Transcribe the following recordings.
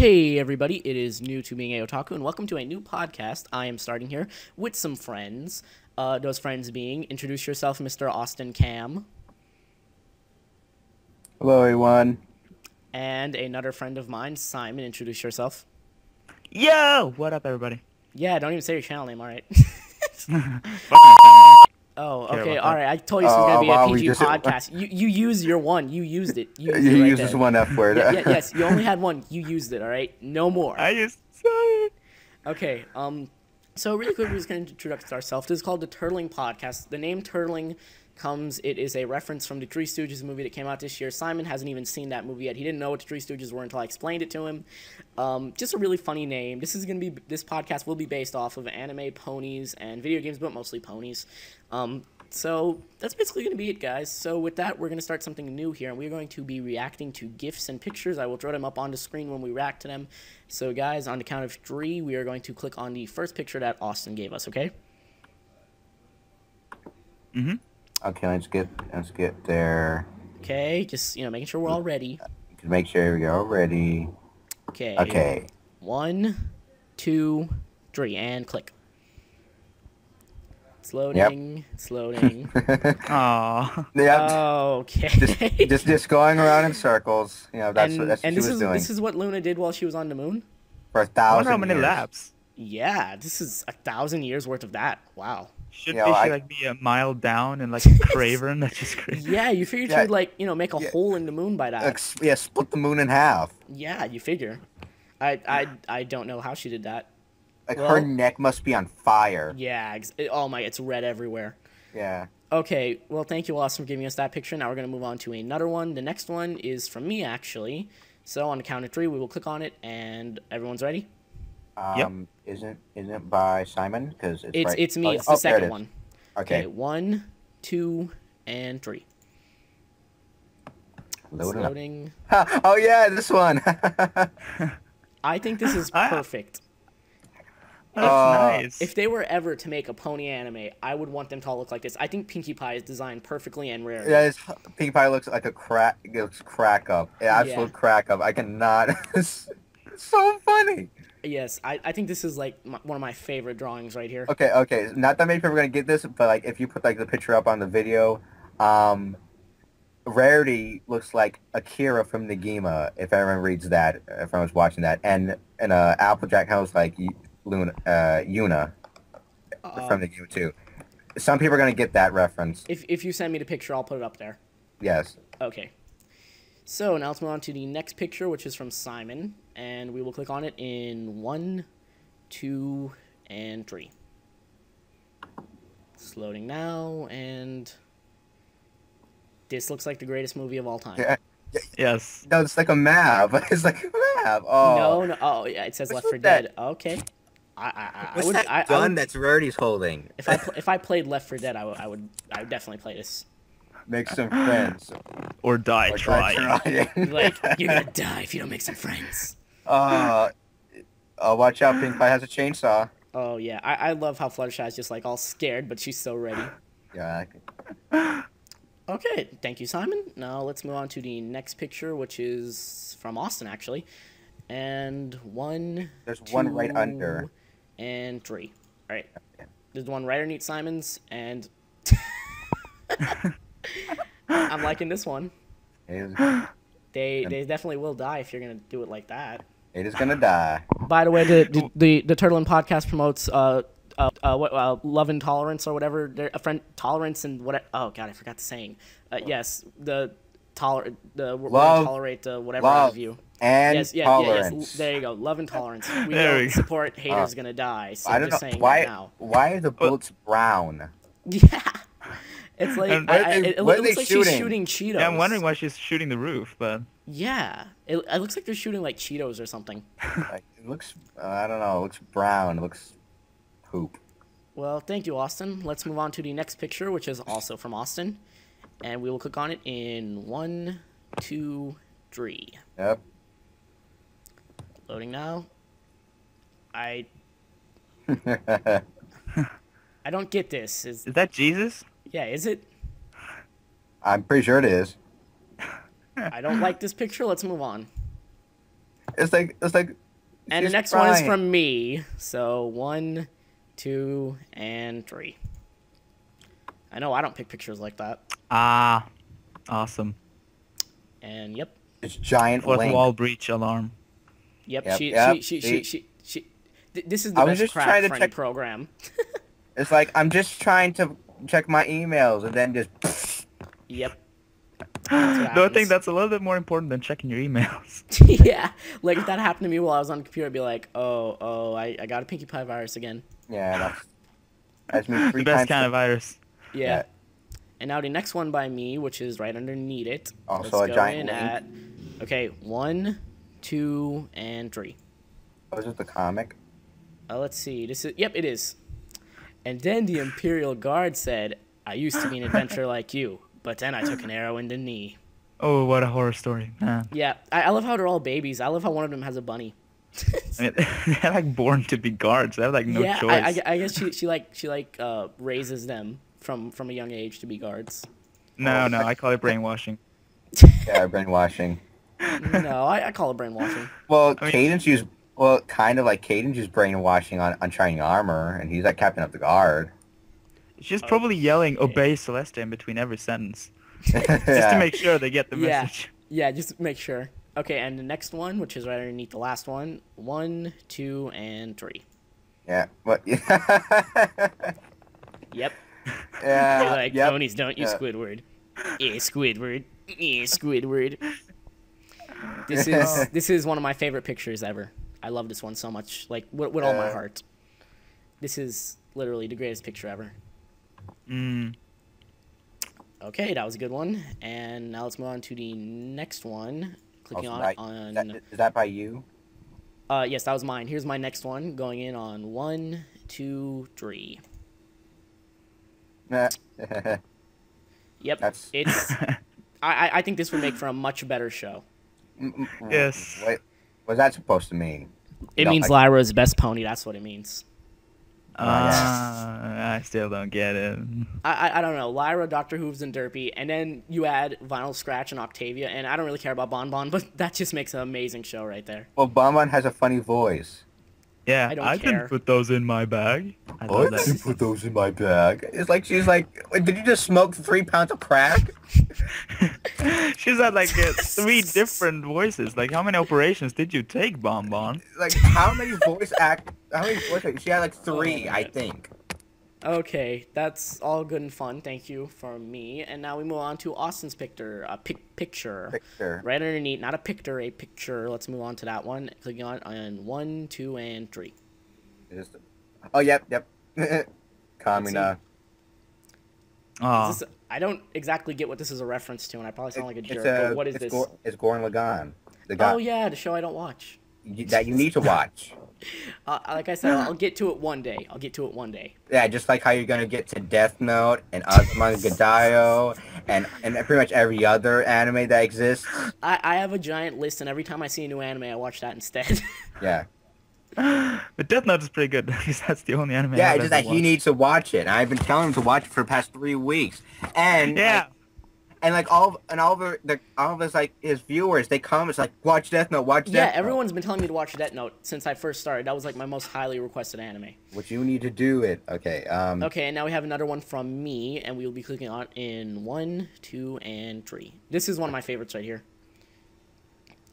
Hey everybody, it is New to Being a Otaku, and welcome to a new podcast I am starting here with some friends. Those friends being, introduce yourself, Mr. Austin Cam. Hello, everyone. And another friend of mine, Simon, introduce yourself. Yo! What up, everybody? Yeah, don't even say your channel name, alright? Fucking timeline. Oh, Care okay, about that. alright, I told you this was going to be a wow, PG podcast. You used your one, you used it. You used You it right use there. this one F word. Yes, you only had one, you used it, alright? No more. I just said it. Okay, so really quick, we're just going to introduce ourselves. This is called the Turtling Podcast. The name Turtling it is a reference from the Three Stooges movie that came out this year. Simon hasn't even seen that movie yet. He didn't know what the Three Stooges were until I explained it to him. Just a really funny name. This podcast will be based off of anime, ponies, and video games, but mostly ponies. So that's basically going to be it, guys. So with that, we're going to start something new here, and we're going to be reacting to GIFs and pictures. I will throw them up on the screen when we react to them. So guys, on the count of 3, we are going to click on the first picture that Austin gave us, okay? Mm-hmm. Okay, let's get there. Okay, just, making sure we're all ready. Make sure we're all ready. Okay. Okay. 1, 2, 3, and click. It's loading. It's loading. Aww. Yeah. Okay. Just going around in circles. That's what she was doing this is what Luna did while she was on the moon? for I wonder 1,000 how many years. laps. Yeah, this is 1,000 years worth of that. Wow. Should You know, she I- like be a mile down and like a craven? That's just crazy. Yeah, you figured Yeah. she'd make a hole in the moon by that. Yeah, split the moon in half. Yeah, you figure. I don't know how she did that. Like Well- her neck must be on fire. Yeah, oh my, it's red everywhere. Yeah. Okay, well, thank you, Austin, for giving us that picture. Now we're going to move on to another one. The next one is from me, actually. So on the count of 3, we will click on it, and everyone's ready? Isn't it by Simon? Because it's right. It's me. Oh, It's the there second it is. one. Okay. 1, 2, and 3. It's Load it up. loading. Oh yeah, this one. I think this is Ah. perfect. That's nice. If they were ever to make a pony anime, I would want them to all look like this. I think Pinkie Pie is designed perfectly and rare. Yeah, Pinkie Pie looks like a crack. It looks crack up. Absolute Yeah. crack up. I cannot. It's so funny. Yes, I think this is like one of my favorite drawings right here. Okay. Not that many people are gonna get this, but like if you put like the picture up on the video, Rarity looks like Akira from Negima. If everyone reads that, if everyone's watching that, and Applejack looks like Yuna from Negima too. Some people are gonna get that reference. If you send me the picture, I'll put it up there. Yes. Okay. So now let's move on to the next picture, which is from Simon, and we will click on it in 1, 2, and 3. It's loading now, and this looks like the greatest movie of all time. Yeah. Yes. No, it's like a map. It's like a map. Oh. No. Oh, yeah, it says What's Left 4 with that? Dead. Okay. I What's would. that I gun would, that's Rarity's holding? if I played Left 4 Dead, I would definitely play this. Make some friends. Or die Or trying. trying. Like, you're gonna die if you don't make some friends. Watch out, Pink Pie has a chainsaw. Oh yeah, I love how Fluttershy is just like all scared, but she's so ready. Yeah. Okay, thank you, Simon. Now let's move on to the next picture, which is from Austin, actually. And 1, There's 2, one right under. and 3. All right. There's one right underneath Simon's, and I'm liking this one. It They definitely will die if you're gonna do it like that. is gonna die. By the way, the Turtling Podcast promotes love and tolerance or whatever. A friend tolerance and what? Oh God, I forgot the saying. Yes, we're gonna tolerate whatever out of you. And Yes, tolerance. there you go. Love and tolerance. We There we don't go. support haters gonna die. So I I'm don't just know saying why. right now. Why are the bullets brown? Yeah, it's like And it what are looks they like she's shooting? shooting Cheetos. Yeah, I'm wondering why she's shooting the roof, but Yeah, it looks like they're shooting like Cheetos or something. Like, it looks. I don't know. It looks brown. It looks poop. Well, thank you, Austin. Let's move on to the next picture, which is also from Austin. And we will click on it in 1, 2, 3. Yep. Loading now. I don't get this. is that Jesus? Yeah, is it? I'm pretty sure it is. I don't like this picture. Let's move on. It's like. And the she's next one is crying. from me. So 1, 2, and 3. I know I don't pick pictures like that. Ah, awesome. And yep. It's giant Fourth link. wall breach alarm. Yep. Yep, She. This is the I was best just crap trying to for any check- program. It's like I'm just trying to check my emails and then just. Yep. No, I happens. think that's a little bit more important than checking your emails. Yeah. Like if that happened to me while I was on the computer, I'd be like, I got a Pinkie Pie virus again. Yeah, that's me The 3 best times. kind of virus. Yeah. Yeah. And now the next one by me, which is right underneath it. Also Let's a go giant in link. at. Okay, 1, 2, and 3. Was it the comic? Let's see. This is. Yep, it is. And then the Imperial Guard said, "I used to be an adventurer like you, but then I took an arrow in the knee." Oh, what a horror story, man. Yeah, I love how they're all babies. I love how one of them has a bunny. I mean, they're like born to be guards. They have like no yeah, choice. I guess she raises them from a young age to be guards. No, I call it brainwashing. Yeah, brainwashing. No, I call it brainwashing. Well, I mean- Caden's used. Well, kind of like Caden's used brainwashing on Shining Armor, and he's like captain of the guard. She's probably yelling "Obey Celeste" in between every sentence, just Yeah. to make sure they get the Yeah. message. Yeah, just make sure. Okay, and the next one, which is right underneath the last one, 1, 2, and 3. Yeah. What? Yep. Yeah. They're like, yep. ponies don't use Yeah. Squidward. Yeah, Squidward. Yeah, Squidward. This is one of my favorite pictures ever. I love this one so much, like with all my heart. This is literally the greatest picture ever. Mm. Okay, that was a good one. And now let's move on to the next one. Clicking Also, is that by you? Yes, that was mine. Here's my next one, going in on 1, 2, 3. Yep, That's- it's. I think this would make for a much better show. Yes. Wait, what's that supposed to mean? It No, means like- Lyra's best pony. That's what it means. I still don't get it. I don't know. Lyra, Dr. Hooves, and Derpy, and then you add Vinyl Scratch and Octavia, and I don't really care about Bon Bon, but that just makes an amazing show right there. Well, Bonbon has a funny voice. Yeah, I don't I care. can put those in my bag. I Oh, love I can that. put those in my bag. It's like she's like, "Wait, did you just smoke 3 pounds of crack?" She's had like 3 different voices. Like, how many operations did you take, Bon Bon? Like, how many voice acts? She had like 3, Oh, I man. think. Okay, that's all good and fun. Thank you from me. And now we move on to Austin's picture. Picture. Picture. Right underneath, not a picture, a picture. Let's move on to that one. Clicking on 1, 2, and 3. Oh, yep. Kamina. Oh, I don't exactly get what this is a reference to, and I probably sound like a jerk, It's but what is this? It's Goran Lagan. The guy Oh, yeah, the show I don't watch. that you need to watch. Like I said, I'll get to it one day. Yeah, just like how you're gonna get to Death Note and Azumanga Daioh and pretty much every other anime that exists. I have a giant list, and every time I see a new anime, I watch that instead. Yeah. but Death Note is pretty good because that's the only anime. Yeah, I've it's just ever that he watched. needs to watch it. And I've been telling him to watch it for the past 3 weeks. And Yeah. all of his like his viewers, they come. It's like watch Death Note, watch Death Yeah, Note. everyone's been telling me to watch Death Note since I first started. That was like my most highly requested anime. What you need to do it. Okay. Okay, and now we have another one from me, and we will be clicking on in 1, 2, and 3. This is one of my favorites right here.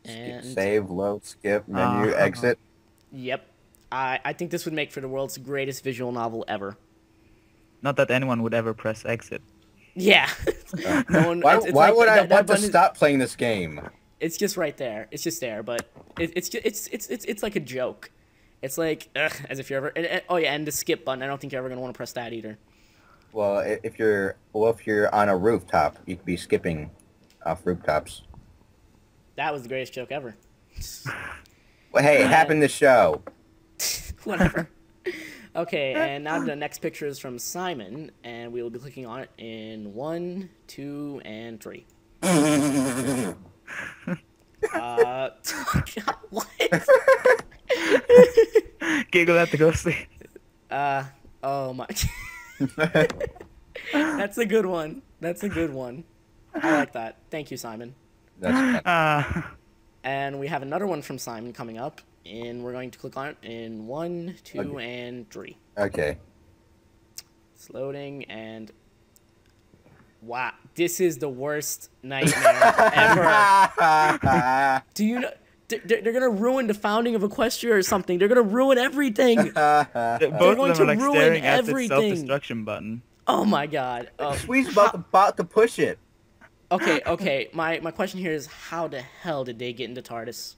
And Save, load, skip, menu, Uh-huh. exit. yep, I think this would make for the world's greatest visual novel ever. Not that anyone would ever press exit. Yeah. No one, Why it's why like would I that want to button is- stop playing this game? It's just right there. It's just there, but it's like a joke. It's like as if you're ever. Oh yeah, and the skip button. I don't think you're ever gonna want to press that either. Well, if you're on a rooftop, you could be skipping off rooftops. That was the greatest joke ever. Well, hey, it happened this show. Whatever. Okay, and now the next picture is from Simon, and we will be clicking on it in 1, 2, and 3. What? Giggle at the ghostly. Oh my. That's a good one. I like that. Thank you, Simon. That's Uh, And we have another one from Simon coming up, and we're going to click on it in 1, 2, and 3. Okay. It's loading, and wow, this is the worst nightmare ever. Do you know? They're gonna ruin the founding of Equestria or something. They're gonna ruin everything. Both going of to them are like ruin staring at the everything. self-destruction button. Oh my god. Sweet's about to push it. Okay. My question here is, how the hell did they get into TARDIS?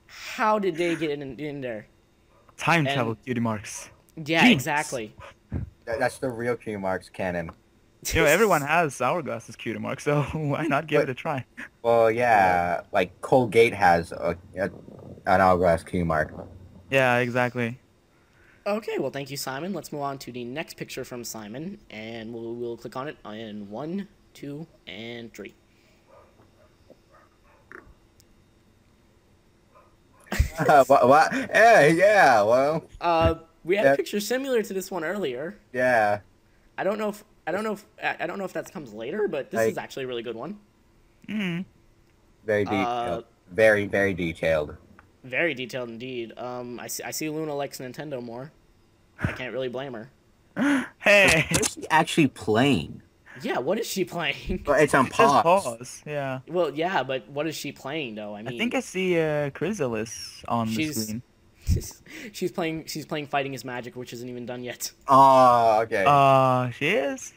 How did they get in there? Time travel, cutie marks. Yeah, Jeez. exactly. That's the real cutie marks canon. You know, everyone has hourglass as cutie mark, so why not give it a try? Well, yeah, like Colgate has an hourglass cutie mark. Yeah, exactly. Okay, well, thank you, Simon. Let's move on to the next picture from Simon, and we'll click on it in 1, 2, and 3. What? Yeah, well. We had a picture similar to this one earlier. Yeah. I don't know if that comes later, but this is actually a really good one. Mm. Very detailed. Very, very detailed. Very detailed indeed. I see Luna likes Nintendo more. I can't really blame her. Hey! What is she actually playing? Yeah, what is she playing? Well, it's on It says pause. pause, yeah. Well, yeah, but what is she playing though? I mean, I think I see Chrysalis on the screen. she's playing Fighting is Magic, which isn't even done yet. Oh, okay. She is?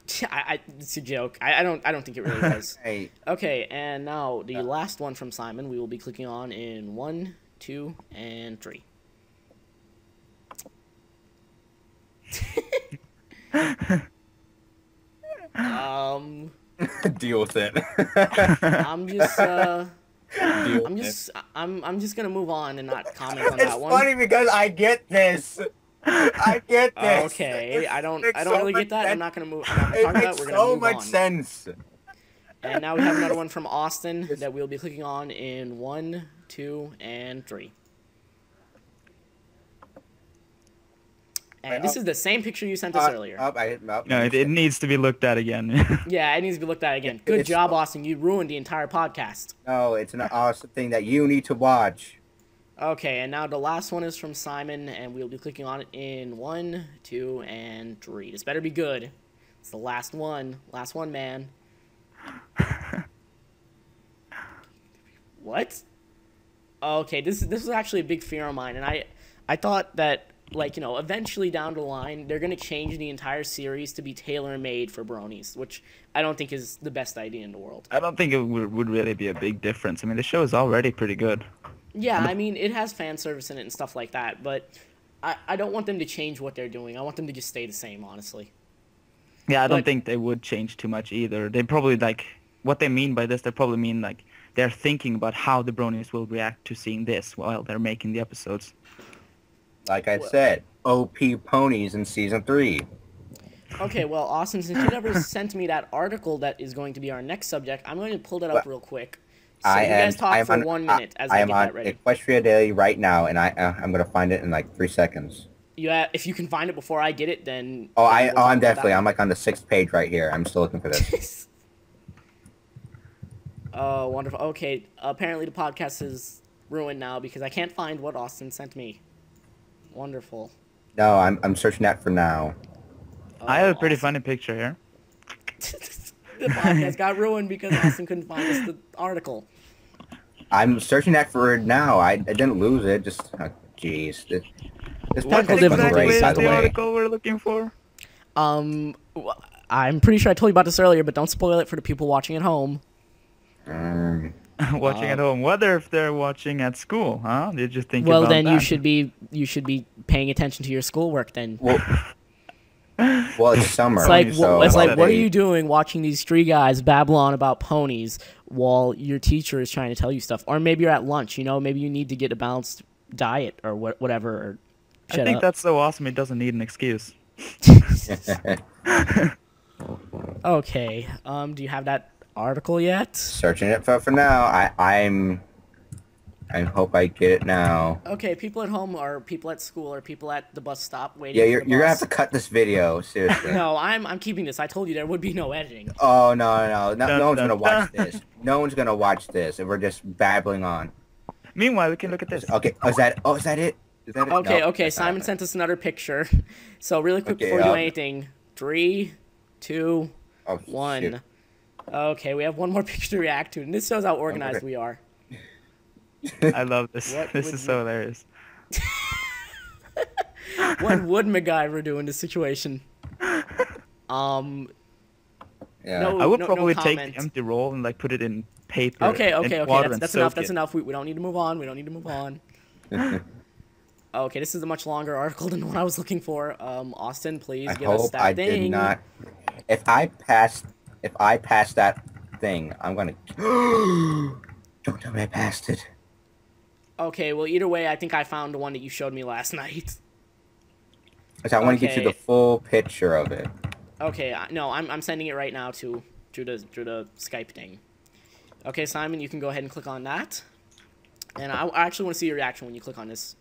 It's a joke. I don't think it really was. Hey. Okay, and now the last one from Simon, we will be clicking on in 1, 2, and 3. Deal with it. I'm just gonna move on and not comment on It's that one. funny because I get this. I get this. Okay, I don't Makes so really much get that. sense. I'm not gonna move. I'm not gonna talk It about. makes We're gonna so move much on. sense. And now we have another one from Austin that we'll be clicking on in 1, 2, and 3. And this is the same picture you sent us earlier. No, it needs to be looked at again. Yeah, it needs to be looked at again. Good job, Austin. You ruined the entire podcast. No, it's an awesome thing that you need to watch. Okay, and now the last one is from Simon, and we'll be clicking on it in 1, 2, and 3. This better be good. It's the last one. Last one, man. What? Okay, this is actually a big fear of mine, and I thought that, like, you know, eventually down the line, they're going to change the entire series to be tailor-made for bronies, which I don't think is the best idea in the world. I don't think it would really be a big difference. I mean, the show is already pretty good. Yeah, I mean, it has fan service in it and stuff like that, but I don't want them to change what they're doing. I want them to just stay the same, honestly. Yeah, I don't think they would change too much either. They probably, like, what they mean by this, they probably mean, like, they're thinking about how the bronies will react to seeing this while they're making the episodes. Like I said, OP ponies in season 3. Okay, well, Austin, since you never sent me that article that is going to be our next subject, I'm going to pull that up real quick. So you guys talk for 1 minute as I get that ready. I am on Equestria Daily right now, and I'm going to find it in like 3 seconds. If you can find it before I get it, then... I'm definitely, I'm like on the 6th page right here. I'm still looking for this. Oh, wonderful. Okay, apparently the podcast is ruined now because I can't find what Austin sent me. Wonderful. No, I'm searching that for now. I have a pretty funny picture here. The podcast got ruined because Austin couldn't find us the article. I'm searching that for it now. I didn't lose it. Just, jeez. This podcast is great, by the the way. article we're looking for? I'm pretty sure I told you about this earlier, but don't spoil it for the people watching at home. Watching at home. What if they're watching at school, huh? Did you think Well, about then that? you should be paying attention to your schoolwork then. Well, it's summer. It's like, so what are you doing watching these 3 guys babble on about ponies while your teacher is trying to tell you stuff? Or maybe you're at lunch, you know, maybe you need to get a balanced diet or whatever. Or I think that's so awesome it doesn't need an excuse. Okay, do you have that article yet? Searching it for now. I hope I get it now. Okay, people at home or people at school or people at the bus stop waiting Yeah, for you're the you're gonna have bus. to cut this video, seriously. No, I'm keeping this. I told you there would be no editing. Oh no, Dun, no one's dun, gonna watch dun. this. No one's gonna watch this, and we're just babbling on. Meanwhile, we can look at this. Okay, is that it? Is that it? Okay, No, okay. that's not Simon it. sent us another picture. So really quick Okay, before we do anything, 3, 2, Oh, 1. shoot. Okay, we have one more picture to react to, and this shows how organized Okay. we are. I love this. What This would is you- so hilarious. What would MacGyver do in this situation? Yeah. No. I would probably take comment. the empty roll and like put it in paper. Okay, and okay. water That's and enough. soak That's it. enough. We don't need to move on. We don't need to move on. Okay, this is a much longer article than what I was looking for. Austin, please I give us hope that I thing. did not. If I pass that thing, I'm gonna. Don't tell me I passed it. Okay, well, either way, I think I found the one that you showed me last night. 'Cause I want to get you Okay. the full picture of it. Okay, no, I'm sending it right now through the Skype thing. Okay, Simon, you can go ahead and click on that. And I actually want to see your reaction when you click on this.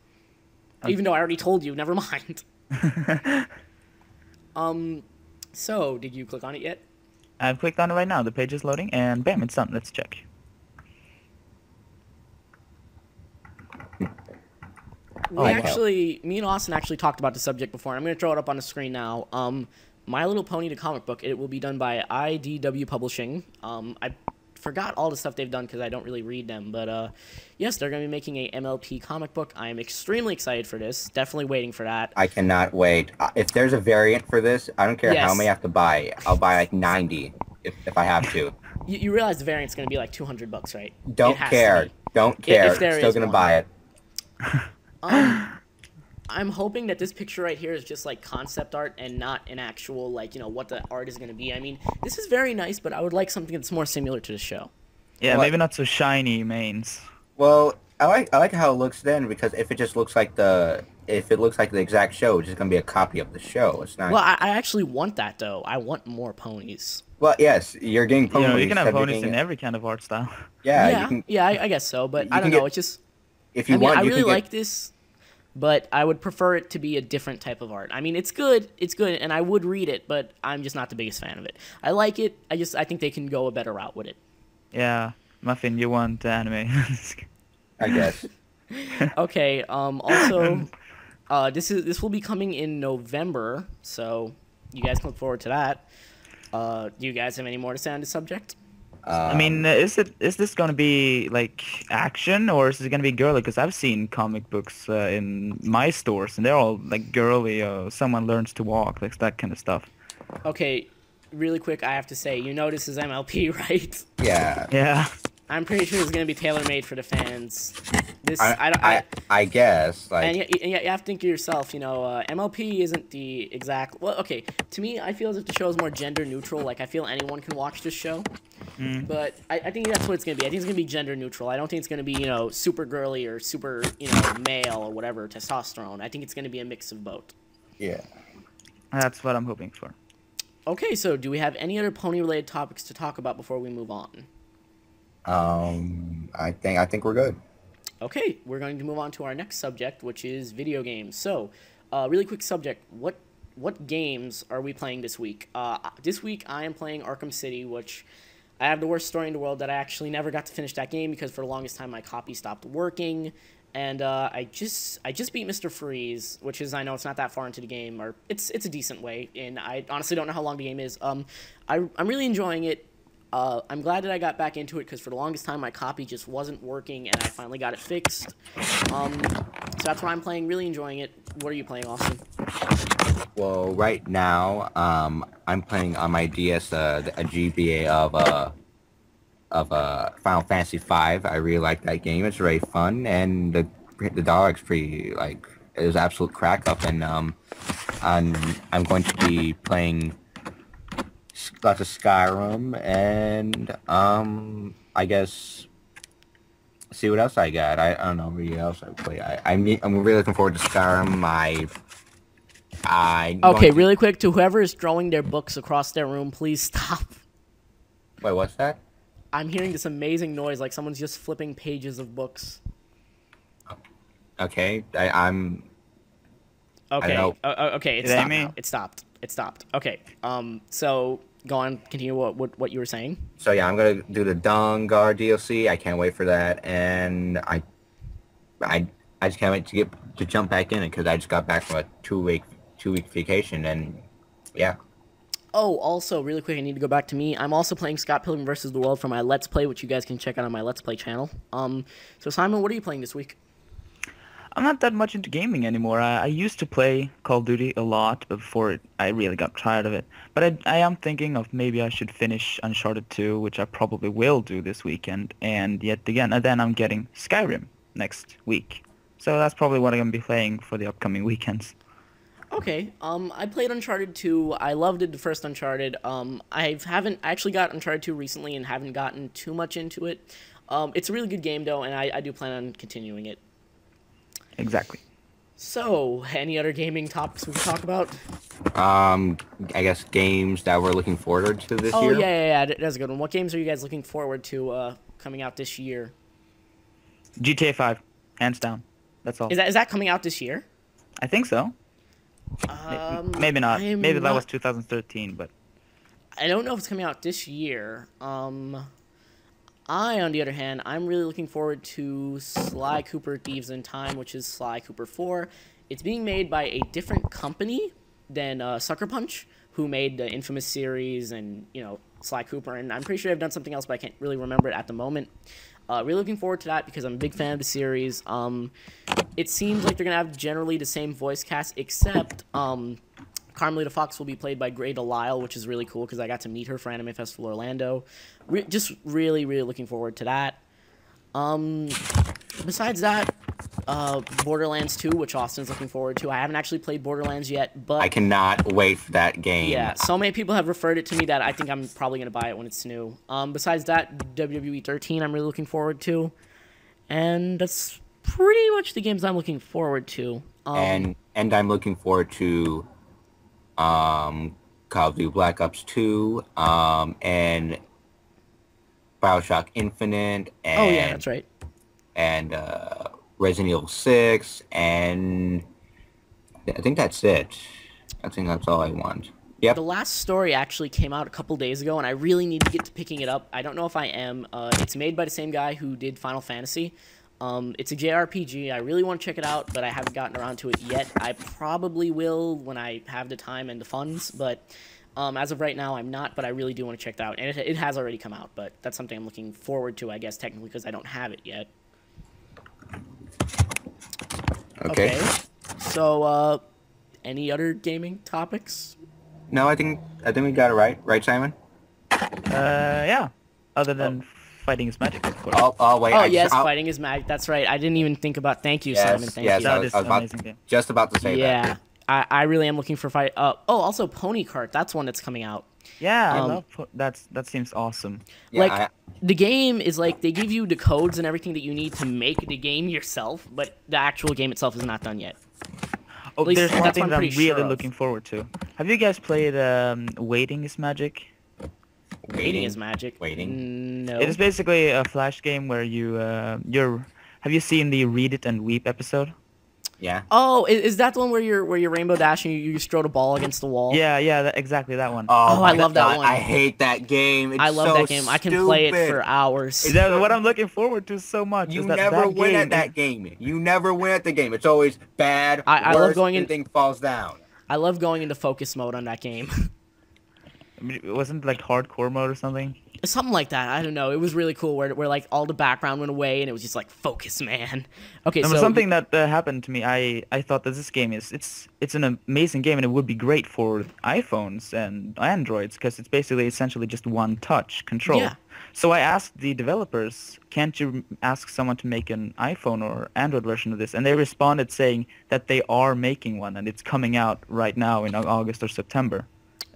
Even though I already told you, never mind. So, did you click on it yet? I've clicked on it right now. The page is loading, and bam, it's done. Let's check. Me and Austin actually talked about the subject before. I'm going to throw it up on the screen now. My Little Pony, the comic book, it will be done by IDW Publishing. I forgot all the stuff they've done because I don't really read them. But, yes, they're going to be making a MLP comic book. I am extremely excited for this. Definitely waiting for that. I cannot wait. If there's a variant for this, I don't care how Yes. many I have to buy. I'll buy like 90 if I have to. You realize the variant's going to be like $200, right? Don't It has to care. be. Don't care. if there Still is gonna one. buy it. I'm hoping that this picture right here is just like concept art and not an actual like what the art is going to be. I mean, this is very nice, but I would like something that's more similar to the show. Yeah, What? maybe not so shiny mains. Well, I like how it looks then because if it just looks like the exact show, it's just gonna be a copy of the show. It's not. Well, I actually want that though. I want more ponies. Well, yes, you're getting ponies. You know, you can have instead of ponies getting- in every kind of art style. Yeah, you can. I guess so, but you I don't can know. get- It's just If you I mean, want, I you really can get, like this, but I would prefer it to be a different type of art. I mean, it's good, and I would read it, but I'm just not the biggest fan of it. I like it. I think they can go a better route with it. Yeah, Muffin, you want anime? I guess. Okay. Also, this will be coming in November, so you guys can look forward to that. Do you guys have any more to say on this subject? I mean, is this gonna be like action or is it gonna be girly? Because I've seen comic books in my stores and they're all like girly. Someone learns to walk, like that kind of stuff. Okay, really quick, I have to say, this is MLP, right? Yeah. Yeah. I'm pretty sure it's gonna be tailor made for the fans. This I guess like. And you have to think to yourself, MLP isn't the exact. Well, okay. To me, I feel as if the show is more gender neutral. Like, I feel anyone can watch this show. But I think that's what it's going to be. I think it's going to be gender neutral. I don't think it's going to be, super girly or super, male or whatever, testosterone. I think it's going to be a mix of both. Yeah. That's what I'm hoping for. Okay, so do we have any other pony-related topics to talk about before we move on? I think we're good. Okay, we're going to move on to our next subject, which is video games. So, really quick subject. What games are we playing this week? This week I am playing Arkham City, which I have the worst story in the world that I actually never got to finish that game because for the longest time my copy stopped working. And I just beat Mr. Freeze, which is, I know it's not that far into the game, or it's a decent way, and I honestly don't know how long the game is. I'm really enjoying it. I'm glad that I got back into it because for the longest time my copy just wasn't working, and I finally got it fixed. So that's what I'm playing. Really enjoying it. What are you playing, Austin? Well, right now, I'm playing on my DS a GBA of Final Fantasy V. I really like that game. It's very fun, and the dialogue's pretty it was absolute crack up. And I'm going to be playing lots of Skyrim, and I guess see what else I got. I don't know really else I play. I'm really looking forward to Skyrim. Okay, really quick, to whoever is throwing their books across their room, please stop. Wait, what's that? I'm hearing this amazing noise like someone's just flipping pages of books. Okay, I'm. I Okay. don't know. Okay. It Is that stopped me? now. It stopped. It stopped. Okay. So go on. Continue. What you were saying? So yeah, I'm gonna do the Dungar DLC. I can't wait for that, and I I just can't wait to get to jump back in it because I just got back from a two week vacation, and yeah. Oh, also, really quick, I need to go back to me. I'm also playing Scott Pilgrim vs. the World for my Let's Play, which you guys can check out on my Let's Play channel. So Simon, what are you playing this week? I'm not that much into gaming anymore. I used to play Call of Duty a lot before I really got tired of it. But I am thinking of maybe I should finish Uncharted 2, which I probably will do this weekend. And yet again, and then I'm getting Skyrim next week. So that's probably what I'm going to be playing for the upcoming weekends. Okay. I played Uncharted 2. I loved it, the first Uncharted. I haven't actually got Uncharted 2 recently and haven't gotten too much into it. It's a really good game though, and I do plan on continuing it. Exactly. So, any other gaming topics we can talk about? I guess games that we're looking forward to this Oh year. yeah, that's a good one. What games are you guys looking forward to coming out this year? GTA 5, hands down. That's all. Is that coming out this year? I think so. Maybe not. I'm Maybe that was not- 2013, but I don't know if it's coming out this year. On the other hand, I'm really looking forward to Sly Cooper Thieves in Time, which is Sly Cooper 4. It's being made by a different company than Sucker Punch, who made the infamous series and, Sly Cooper. And I'm pretty sure they've done something else, but I can't really remember it at the moment. Really looking forward to that because I'm a big fan of the series. It seems like they're going to have generally the same voice cast, except Carmelita Fox will be played by Grey Delisle, which is really cool because I got to meet her for Anime Festival Orlando. Just really, really looking forward to that. Besides that, Borderlands 2, which Austin's looking forward to. I haven't actually played Borderlands yet, but I cannot wait for that game. yeah, so many people have referred it to me that I think I'm probably going to buy it when it's new. Besides that, WWE 13 I'm really looking forward to. And that's pretty much the games I'm looking forward to. and I'm looking forward to Call of Duty Black Ops 2, and BioShock Infinite, and Oh yeah, that's right. and Resident Evil 6, and I think that's it. I think that's all I want. Yep. The last story actually came out a couple days ago, and I really need to get to picking it up. I don't know if I am. It's made by the same guy who did Final Fantasy. It's a JRPG. I really want to check it out, but I haven't gotten around to it yet. I probably will when I have the time and the funds, but as of right now, I'm not, but I really do want to check it out. And it has already come out, but that's something I'm looking forward to, I guess, technically, because I don't have it yet. Okay. So, any other gaming topics? No, I think we got it right. Right, Simon? yeah. Other than fighting is magic, of course. Oh wait. Oh, yes, Fighting is Mag. That's right. I didn't even think about... Thank you, Simon. Thank you. That is I was an amazing game. just about to say that. Yeah. I really am looking for fight. Also Pony Kart. That's one that's coming out. Yeah, I love that seems awesome. Yeah, Like the game is like they give you the codes and everything that you need to make the game yourself, but the actual game itself is not done yet. Oh, least there's that's one thing what that I'm I'm pretty sure really of. looking forward to. Have you guys played Waiting is Magic? Waiting is magic. Waiting. No. It is basically a flash game where you're. Have you seen the Read It and Weep episode? Yeah. Oh, is that the one where you're Rainbow Dash and you just throw the ball against the wall? Yeah, exactly that one. Oh, I love that God, one. I hate that game. It's I love so that game. I can play it stupid. for hours. Is that what I'm looking forward to so much? You is that never win game at that game. You never win at the game. It's always bad. I love worse, going in- everything falls down. I love going into focus mode on that game. I mean, it wasn't like hardcore mode or something. Something like that. I don't know. It was really cool where like all the background went away and it was just like focus, man. Okay, No, so but something that happened to me. I thought that this game it's an amazing game and it would be great for iPhones and Androids because it's basically essentially just one touch control. Yeah. So I asked the developers, can't you ask someone to make an iPhone or Android version of this? And they responded saying that they are making one and it's coming out right now in August or September.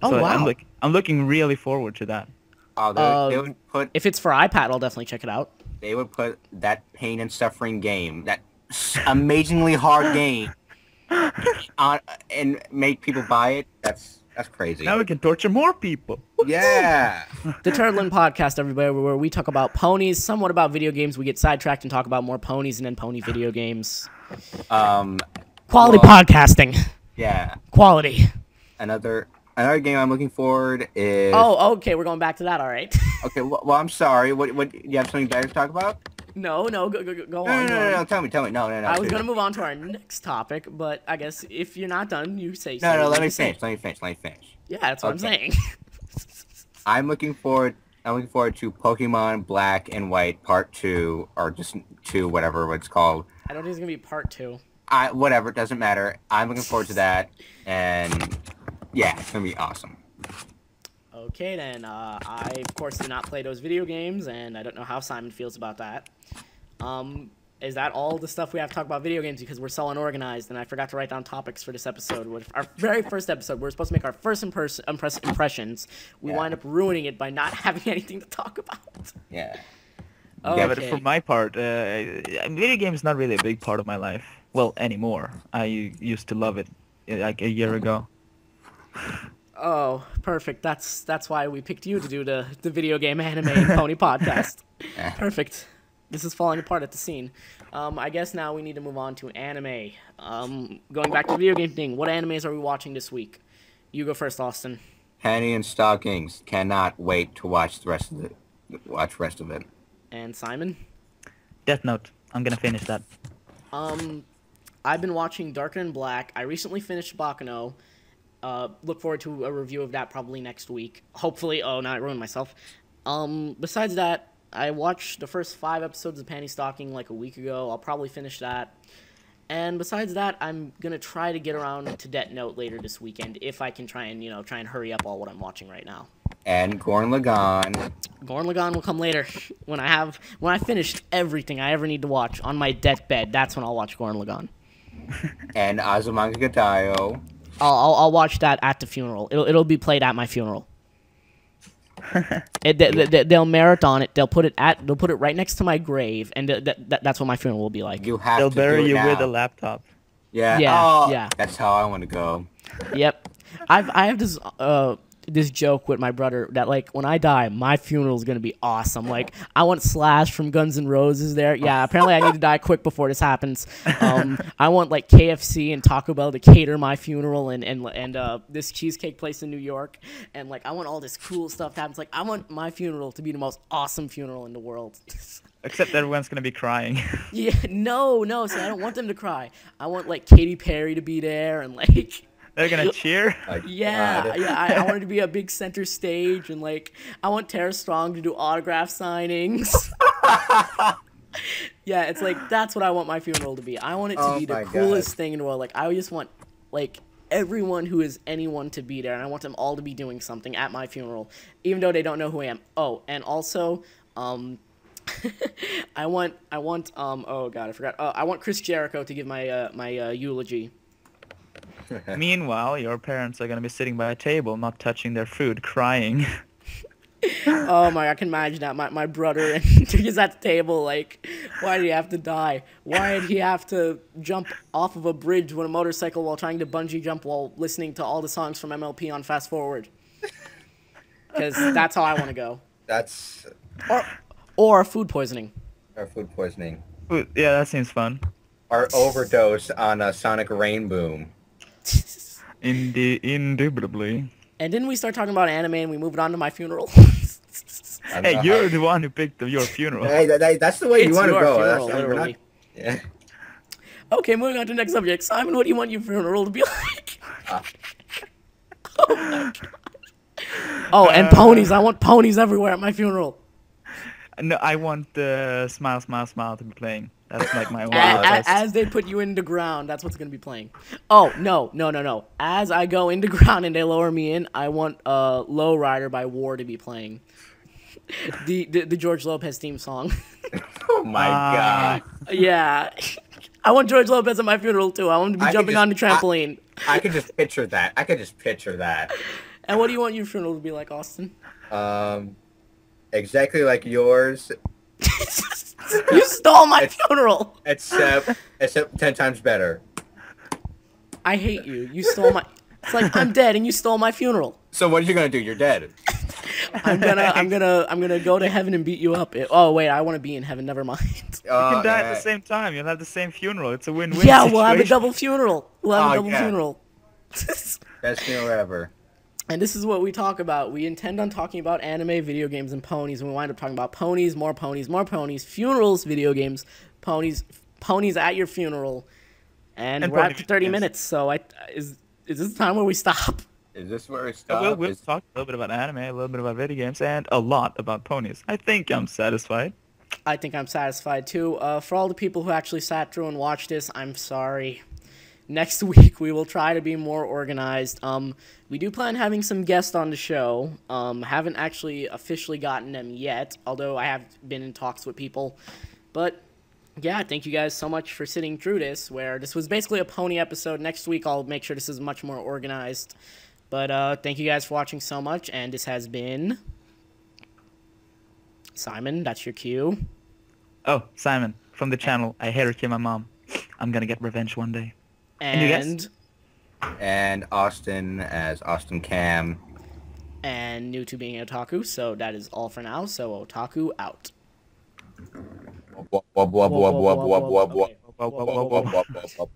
Oh, So wow. I'm looking really forward to that. Oh, they would put if it's for iPad, I'll definitely check it out. that pain and suffering game, that amazingly hard game, on and make people buy it. That's crazy. Now we can torture more people. Yeah. The Turtling Podcast, everybody, where we talk about ponies, somewhat about video games. We get sidetracked and talk about more ponies and then pony video games. Quality podcasting. Yeah. Quality. Another game I'm looking forward is. Oh, okay. We're going back to that. All right. Okay. Well, I'm sorry. What? You have something better to talk about? No. Go on. No. Tell me. No. I was gonna move on to our next topic, but I guess if you're not done, you say. No. Let me finish. Yeah, that's what I'm saying. I'm looking forward to Pokemon Black and White Part 2, or just 2, whatever it's called. I don't think it's gonna be part 2. Whatever, it doesn't matter. I'm looking forward to that, and yeah, it's gonna be awesome. Okay, then. I, of course, do not play those video games, and I don't know how Simon feels about that. Is that all the stuff we have to talk about video games? Because we're so unorganized, and I forgot to write down topics for this episode. With our very first episode, we were supposed to make our first impressions. We wind up ruining it by not having anything to talk about. Yeah. Okay. Yeah, but for my part, video game is not really a big part of my life. Well, anymore. I used to love it like a year ago. Oh, perfect. That's why we picked you to do the video game anime and pony podcast. Perfect. This is falling apart at the scene. I guess now we need to move on to anime. Going back to the video game thing, what animes are we watching this week? You go first, Austin. Penny and Stockings. Cannot wait to watch the rest of it. And Simon? Death Note. I'm gonna finish that. I've been watching Darker and Black. I recently finished Baccano. Look forward to a review of that probably next week. Hopefully. Oh, now I ruined myself. Besides that, I watched the first 5 episodes of Panty Stocking like a week ago. I'll probably finish that. And besides that, I'm gonna try to get around to Death Note later this weekend if I can try and hurry up all what I'm watching right now. And Gurren Lagann. Gurren Lagann will come later when I finished everything I ever need to watch on my deathbed. That's when I'll watch Gurren Lagann. And Azumanga Daioh. I'll watch that at the funeral. It'll be played at my funeral. They'll marathon it. They'll put it right next to my grave, and that's what my funeral will be like. You have They'll to bury do it you now. with a laptop. Yeah. Yeah. That's how I want to go. Yep. I have this joke with my brother that, like, when I die, my funeral is gonna be awesome. Like, I want Slash from Guns N' Roses there. Yeah, apparently I need to die quick before this happens. I want, like, KFC and Taco Bell to cater my funeral, and this cheesecake place in New York, and, like, I want all this cool stuff to happen. It's like, I want my funeral to be the most awesome funeral in the world. Except everyone's gonna be crying. Yeah, no, see, I don't want them to cry. I want, like, Katy Perry to be there, and, like... They're gonna cheer? Yeah, I want it to be a big center stage, and, like, I want Tara Strong to do autograph signings. Yeah, it's like, that's what I want my funeral to be. I want it to be the coolest thing in the world. Like, I just want, like, everyone who is anyone to be there, and I want them all to be doing something at my funeral, even though they don't know who I am. Oh, and also, I want, oh god, I forgot. I want Chris Jericho to give my eulogy. Meanwhile, your parents are gonna be sitting by a table, not touching their food, crying. Oh my, I can imagine that. My brother, and he's at the table, like, why did he have to die? Why did he have to jump off of a bridge with a motorcycle while trying to bungee jump while listening to all the songs from MLP on Fast Forward? Because that's how I want to go. That's... Or food poisoning. Or food poisoning. Yeah, that seems fun. Or overdose on a Sonic Rain Boom. Indubitably. And didn't we start talking about anime and we moved on to my funeral? Hey, you're the one who picked your funeral. Hey, that's the way you want to go. Funeral, that's literally. Yeah. Okay, moving on to the next subject. Simon, what do you want your funeral to be like? Oh my god. Oh, and ponies. I want ponies everywhere at my funeral. No, I want Smile, Smile, Smile to be playing. That's like my as they put you in the ground, that's what's going to be playing. Oh, no. As I go into ground and they lower me in, I want Low Rider by War to be playing. The George Lopez theme song. Oh my god. Yeah. I want George Lopez at my funeral too. I want him to be jumping on the trampoline. I can just picture that. And what do you want your funeral to be like, Austin? Exactly like yours. You stole my funeral. Except 10 times better. I hate you. You stole my... It's like, I'm dead and you stole my funeral. So what are you gonna do? You're dead. I'm gonna go to heaven and beat you up. Oh wait, I want to be in heaven. Never mind. You can die at the same time. You'll have the same funeral. It's a win-win Yeah, situation. we'll have a double funeral. Yeah. Funeral. Best funeral ever. And this is what we talk about. We intend on talking about anime, video games, and ponies. And we wind up talking about ponies, more ponies, more ponies, funerals, video games, ponies at your funeral. And we're at 30 minutes. So is this the time where we stop? Is this where we stop? We'll talk a little bit about anime, a little bit about video games, and a lot about ponies. I think I'm satisfied. I think I'm satisfied too. For all the people who actually sat through and watched this, I'm sorry. Next week we will try to be more organized. We do plan having some guests on the show. Haven't actually officially gotten them yet, although I have been in talks with people. But yeah, thank you guys so much for sitting through this, where this was basically a pony episode. Next week I'll make sure this is much more organized. But thank you guys for watching so much, and this has been Simon. That's your cue. Oh, Simon from the channel. I hate her kill my mom. I'm gonna get revenge one day. And you guys? And Austin as Austin Cam. And new to being otaku, so that is all for now. So otaku out. Wub, wub, wub, wub, wub, wub, wub, wub, wub, wub, wub, wub, wub, wub.